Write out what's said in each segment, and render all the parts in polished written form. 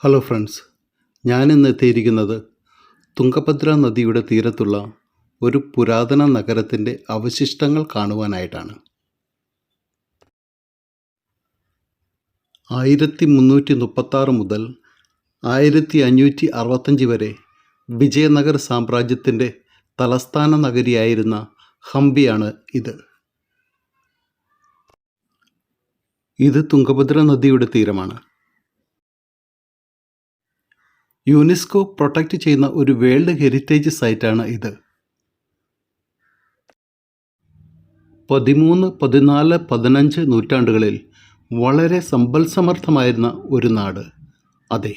Hello friends, ഞാനിന്ന് എത്തിയിരിക്കുന്നത് തുംഗഭദ്ര നദിയുടെ തീരത്തുള്ള ഒരു പുരാതന നഗരത്തിൻ്റെ അവശിഷ്ടങ്ങൾ കാണുവാനായിട്ടാണ്. 1336 മുതൽ 1565 വരെ വിജയനഗര സാമ്രാജ്യത്തിൻ്റെ തലസ്ഥാന നഗരിയായിരുന്ന ഹംപിയാണ് ഇത്. ഇത് തുംഗഭദ്ര നദിയുടെ തീരമാണ്. യുനെസ്കോ പ്രൊട്ടക്റ്റ് ചെയ്യുന്ന ഒരു വേൾഡ് ഹെറിറ്റേജ് സൈറ്റാണ് ഇത്. 13, 14, 15 നൂറ്റാണ്ടുകളിൽ വളരെ സമ്പൽസമർത്ഥമായിരുന്ന ഒരു നാട്. അതെ,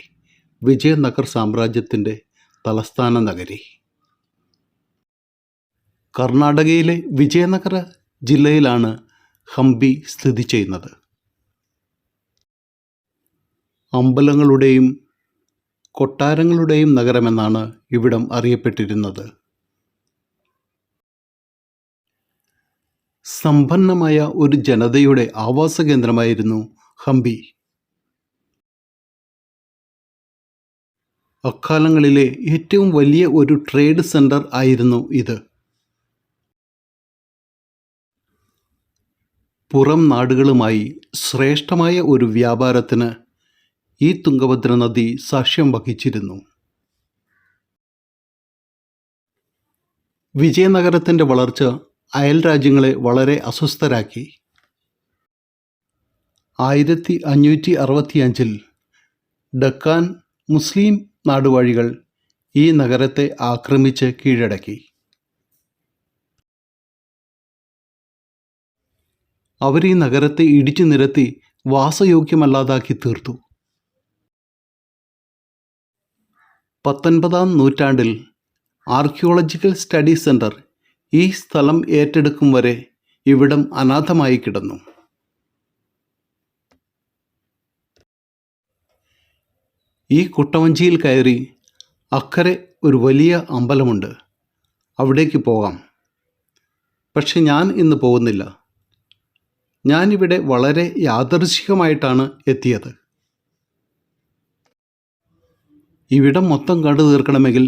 വിജയനഗർ സാമ്രാജ്യത്തിൻ്റെ തലസ്ഥാന നഗരി. കർണാടകയിലെ വിജയനഗര ജില്ലയിലാണ് ഹംപി സ്ഥിതി ചെയ്യുന്നത്. അമ്പലങ്ങളുടെയും കൊട്ടാരങ്ങളുടെയും നഗരമെന്നാണ് ഇവിടം അറിയപ്പെട്ടിരുന്നത്. സമ്പന്നമായ ഒരു ജനതയുടെ ആവാസ കേന്ദ്രമായിരുന്നു ഹംപി. അക്കാലങ്ങളിലെ ഏറ്റവും വലിയ ഒരു ട്രേഡ് സെന്റർ ആയിരുന്നു ഇത്. പുറം നാടുകളുമായി ശ്രേഷ്ഠമായ ഒരു വ്യാപാരത്തിന് ഈ തുംഗഭദ്ര നദി സാക്ഷ്യം വഹിച്ചിരുന്നു. വിജയനഗരത്തിൻ്റെ വളർച്ച അയൽ രാജ്യങ്ങളെ വളരെ അസ്വസ്ഥരാക്കി. 1565 ഡക്കാൻ മുസ്ലിം നാടുവാഴികൾ ഈ നഗരത്തെ ആക്രമിച്ച് കീഴടക്കി. അവർ ഈ നഗരത്തെ ഇടിച്ചു നിരത്തി വാസയോഗ്യമല്ലാതാക്കി തീർത്തു. 19-ാം നൂറ്റാണ്ടിൽ ആർക്കിയോളജിക്കൽ സ്റ്റഡി സെൻറ്റർ ഈ സ്ഥലം ഏറ്റെടുക്കും വരെ ഇവിടം അനാഥമായി കിടന്നു. ഈ കുട്ടവഞ്ചിയിൽ കയറി അക്കരെ ഒരു വലിയ അമ്പലമുണ്ട്, അവിടേക്ക് പോകാം. പക്ഷെ ഞാൻ ഇന്ന് പോകുന്നില്ല. ഞാനിവിടെ വളരെ യാദൃച്ഛികമായിട്ടാണ് എത്തിയത്. ഇവിടം മൊത്തം കണ്ടു തീർക്കണമെങ്കിൽ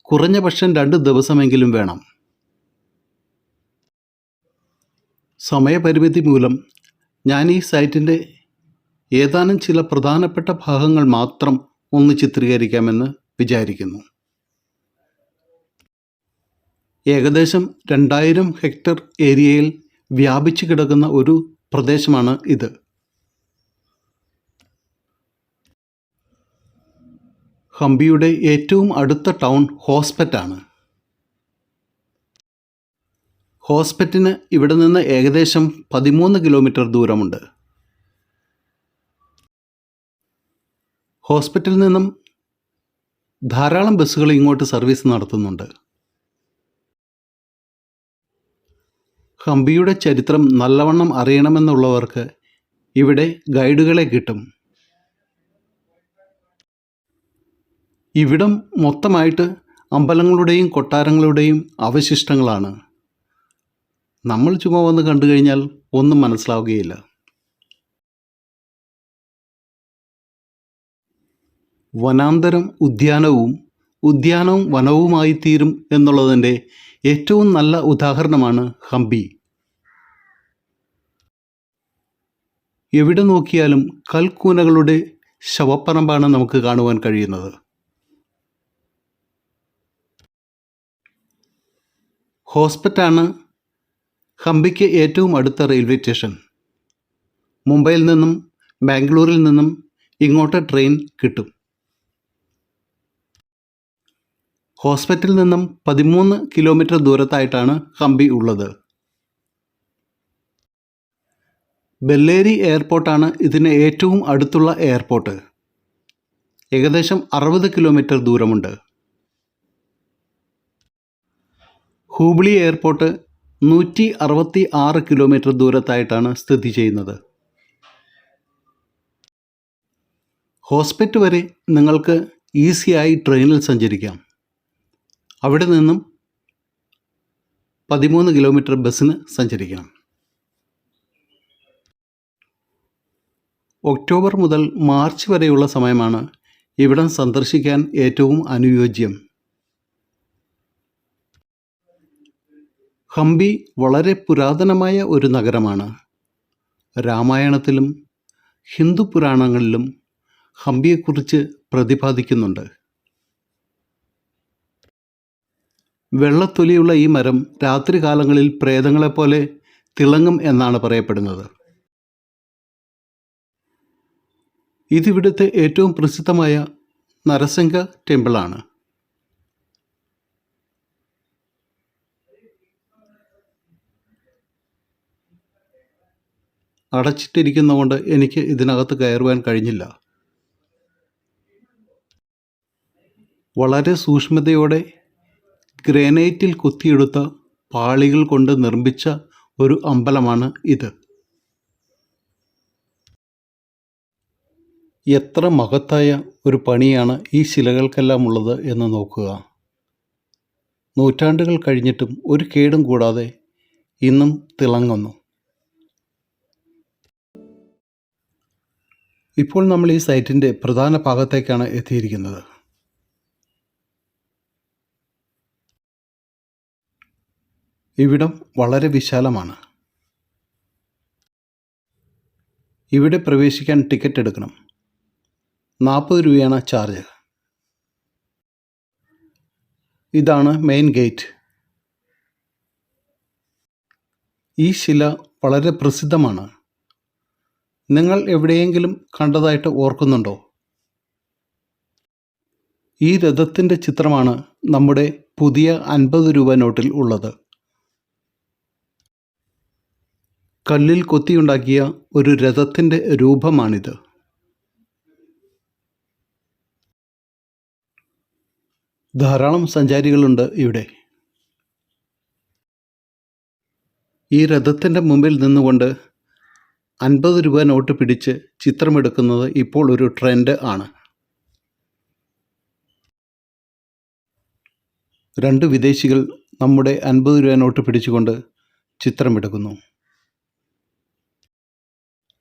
കുറഞ്ഞ പക്ഷം 2 ദിവസമെങ്കിലും വേണം. സമയപരിമിതി മൂലം ഞാൻ ഈ സൈറ്റിൻ്റെ ഏതാനും ചില പ്രധാനപ്പെട്ട ഭാഗങ്ങൾ മാത്രം ഒന്ന് ചിത്രീകരിക്കാമെന്ന് വിചാരിക്കുന്നു. ഏകദേശം 2000 ഹെക്ടർ ഏരിയയിൽ വ്യാപിച്ചു കിടക്കുന്ന ഒരു പ്രദേശമാണ് ഇത്. ഹംപിയുടെ ഏറ്റവും അടുത്ത ടൗൺ ഹോസ്പെറ്റാണ്. ഹോസ്പെറ്റിന് ഇവിടെ നിന്ന് ഏകദേശം 13 കിലോമീറ്റർ ദൂരമുണ്ട്. ഹോസ്പെറ്റിൽ നിന്നും ധാരാളം ബസ്സുകൾ ഇങ്ങോട്ട് സർവീസ് നടത്തുന്നുണ്ട്. ഹംപിയുടെ ചരിത്രം നല്ലവണ്ണം അറിയണമെന്നുള്ളവർക്ക് ഇവിടെ ഗൈഡുകളെ കിട്ടും. ഇവിടം മൊത്തമായിട്ട് അമ്പലങ്ങളുടെയും കൊട്ടാരങ്ങളുടെയും അവശിഷ്ടങ്ങളാണ്. നമ്മൾ ചുമ്മാ വന്ന് കണ്ടു കഴിഞ്ഞാൽ ഒന്നും മനസ്സിലാവുകയില്ല. വനാന്തരം ഉദ്യാനവും ഉദ്യാനവും വനവുമായി തീരും എന്നുള്ളതിൻ്റെ ഏറ്റവും നല്ല ഉദാഹരണമാണ് ഹംപി. എവിടെ നോക്കിയാലും കൽക്കൂനകളുടെ ശവപ്പറമ്പാണ് നമുക്ക് കാണുവാൻ കഴിയുന്നത്. ഹോസ്പെറ്റാണ് ഹംപിക്ക് ഏറ്റവും അടുത്ത റെയിൽവേ സ്റ്റേഷൻ. മുംബൈയിൽ നിന്നും ബാംഗ്ലൂരിൽ നിന്നും ഇങ്ങോട്ട് ട്രെയിൻ കിട്ടും. ഹോസ്പെറ്റിൽ നിന്നും 13 കിലോമീറ്റർ ദൂരത്തായിട്ടാണ് ഹംപി ഉള്ളത്. ബെല്ലേരി എയർപോർട്ടാണ് ഇതിന് ഏറ്റവും അടുത്തുള്ള എയർപോർട്ട്. ഏകദേശം 60 കിലോമീറ്റർ ദൂരമുണ്ട്. ഹൂബ്ലി എയർപോർട്ട് 166 കിലോമീറ്റർ ദൂരത്തായിട്ടാണ് സ്ഥിതി ചെയ്യുന്നത്. ഹോസ്പെറ്റ് വരെ നിങ്ങൾക്ക് ഈസിയായി ട്രെയിനിൽ സഞ്ചരിക്കാം. അവിടെ നിന്നും 13 കിലോമീറ്റർ ബസ്സിന് സഞ്ചരിക്കണം. ഒക്ടോബർ മുതൽ മാർച്ച് വരെയുള്ള സമയമാണ് ഇവിടം സന്ദർശിക്കാൻ ഏറ്റവും അനുയോജ്യം. ഹംപി വളരെ പുരാതനമായ ഒരു നഗരമാണ്. രാമായണത്തിലും ഹിന്ദു പുരാണങ്ങളിലും ഹംപിയെക്കുറിച്ച് പ്രതിപാദിക്കുന്നുണ്ട്. വെള്ളത്തൊലിയുള്ള ഈ മരം രാത്രികാലങ്ങളിൽ പ്രേതങ്ങളെപ്പോലെ തിളങ്ങും എന്നാണ് പറയപ്പെടുന്നത്. ഇതിവിടുത്തെ ഏറ്റവും പ്രസിദ്ധമായ നരസിംഹ ടെമ്പിളാണ്. അടച്ചിട്ടിരിക്കുന്നതുകൊണ്ട് എനിക്ക് ഇതിനകത്ത് കയറുവാൻ കഴിഞ്ഞില്ല. വളരെ സൂക്ഷ്മതയോടെ ഗ്രാനൈറ്റിൽ കൊത്തിയെടുത്ത പാളികൾ കൊണ്ട് നിർമ്മിച്ച ഒരു അമ്പലമാണ് ഇത്. എത്ര മഹത്തായ ഒരു പണിയാണ് ഈ ശിലകൾക്കെല്ലാം ഉള്ളത് എന്ന് നോക്കുക. നൂറ്റാണ്ടുകൾ കഴിഞ്ഞിട്ടും ഒരു കേടും കൂടാതെ ഇന്നും തിളങ്ങുന്നു. ഇപ്പോൾ നമ്മൾ ഈ സൈറ്റിൻ്റെ പ്രധാന ഭാഗത്തേക്കാണ് എത്തിയിരിക്കുന്നത്. ഇവിടം വളരെ വിശാലമാണ്. ഇവിടെ പ്രവേശിക്കാൻ ടിക്കറ്റ് എടുക്കണം. 40 രൂപയാണ് ചാർജ്. ഇതാണ് മെയിൻ ഗേറ്റ്. ഈ ശില വളരെ പ്രസിദ്ധമാണ്. നിങ്ങൾ എവിടെയെങ്കിലും കണ്ടതായിട്ട് ഓർക്കുന്നുണ്ടോ? ഈ രഥത്തിൻ്റെ ചിത്രമാണ് നമ്മുടെ പുതിയ 50 രൂപ നോട്ടിൽ ഉള്ളത്. കല്ലിൽ കൊത്തിയുണ്ടാക്കിയ ഒരു രഥത്തിൻ്റെ രൂപമാണിത്. ധാരാളം സഞ്ചാരികളുണ്ട് ഇവിടെ. ഈ രഥത്തിൻ്റെ മുമ്പിൽ നിന്നുകൊണ്ട് 50 രൂപ നോട്ട് പിടിച്ച് ചിത്രമെടുക്കുന്നത് ഇപ്പോൾ ഒരു ട്രെൻഡ് ആണ്. 2 വിദേശികൾ നമ്മുടെ 50 രൂപ നോട്ട് പിടിച്ചുകൊണ്ട് ചിത്രമെടുക്കുന്നു.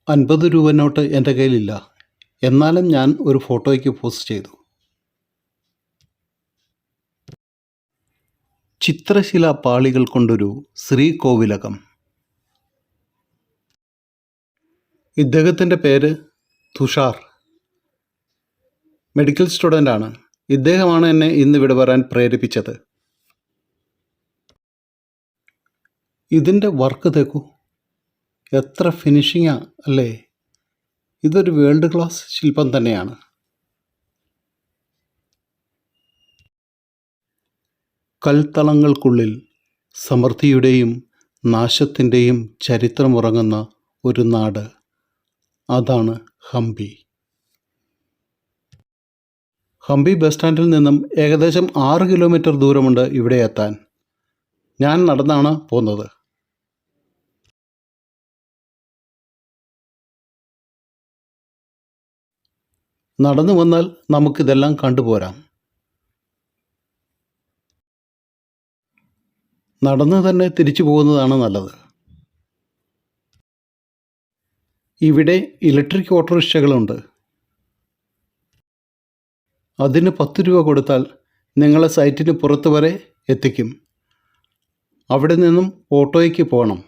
50 രൂപ നോട്ട് എൻ്റെ കയ്യിലില്ല. എന്നാലും ഞാൻ ഒരു ഫോട്ടോയ്ക്ക് പോസ്റ്റ് ചെയ്തു. ചിത്രശില പാളികൾ കൊണ്ടൊരു ശ്രീകോവിലകം. ഇദ്ദേഹത്തിൻ്റെ പേര് തുഷാർ. മെഡിക്കൽ സ്റ്റുഡൻ്റാണ്. ഇദ്ദേഹമാണ് എന്നെ ഇന്നിവിടെ വരാൻ പ്രേരിപ്പിച്ചത്. ഇതിൻ്റെ വർക്ക് തേക്കൂ, എത്ര ഫിനിഷിങ്ങാ അല്ലേ! ഇതൊരു വേൾഡ് ക്ലാസ് ശില്പം തന്നെയാണ്. കൽത്തളങ്ങൾക്കുള്ളിൽ സമൃദ്ധിയുടെയും നാശത്തിൻ്റെയും ചരിത്രമുറങ്ങുന്ന ഒരു നാട്. അതാണ് ഹംപി. ഹംപി ബസ് സ്റ്റാൻഡിൽ നിന്നും ഏകദേശം 6 കിലോമീറ്റർ ദൂരമുണ്ട് ഇവിടെ എത്താൻ. ഞാൻ നടന്നാണ് പോകുന്നത്. നടന്നു വന്നാൽ നമുക്കിതെല്ലാം കണ്ടുപോരാം. നടന്ന് തന്നെ തിരിച്ചു പോകുന്നതാണ് നല്ലത്. ഇവിടെ ഇലക്ട്രിക് ഓട്ടോറിക്ഷകളുണ്ട്. അതിന് 10 രൂപ കൊടുത്താൽ നിങ്ങളെ സൈറ്റിന് പുറത്ത് വരെ എത്തിക്കും. അവിടെ നിന്നും ഓട്ടോയ്ക്ക് പോകണം.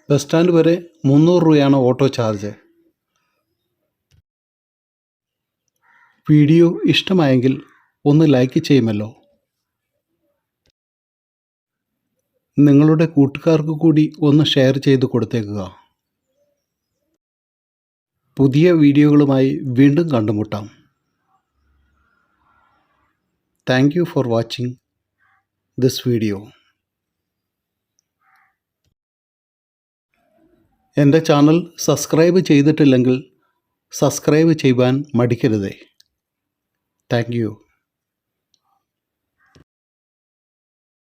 ബസ് സ്റ്റാൻഡ് വരെ 300 രൂപയാണ് ഓട്ടോ ചാർജ്. വീഡിയോ ഇഷ്ടമായെങ്കിൽ ഒന്ന് ലൈക്ക് ചെയ്യുമല്ലോ. നിങ്ങളുടെ കൂട്ടുകാർക്ക് കൂടി ഒന്ന് ഷെയർ ചെയ്ത് കൊടുത്തേക്കുക. പുതിയ വീഡിയോകളുമായി വീണ്ടും കണ്ടുമുട്ടാം. Thank you for watching this video. എൻ്റെ ചാനൽ സബ്സ്ക്രൈബ് ചെയ്തിട്ടില്ലെങ്കിൽ സബ്സ്ക്രൈബ് ചെയ്യുവാൻ മടിക്കരുതേ. Thank you.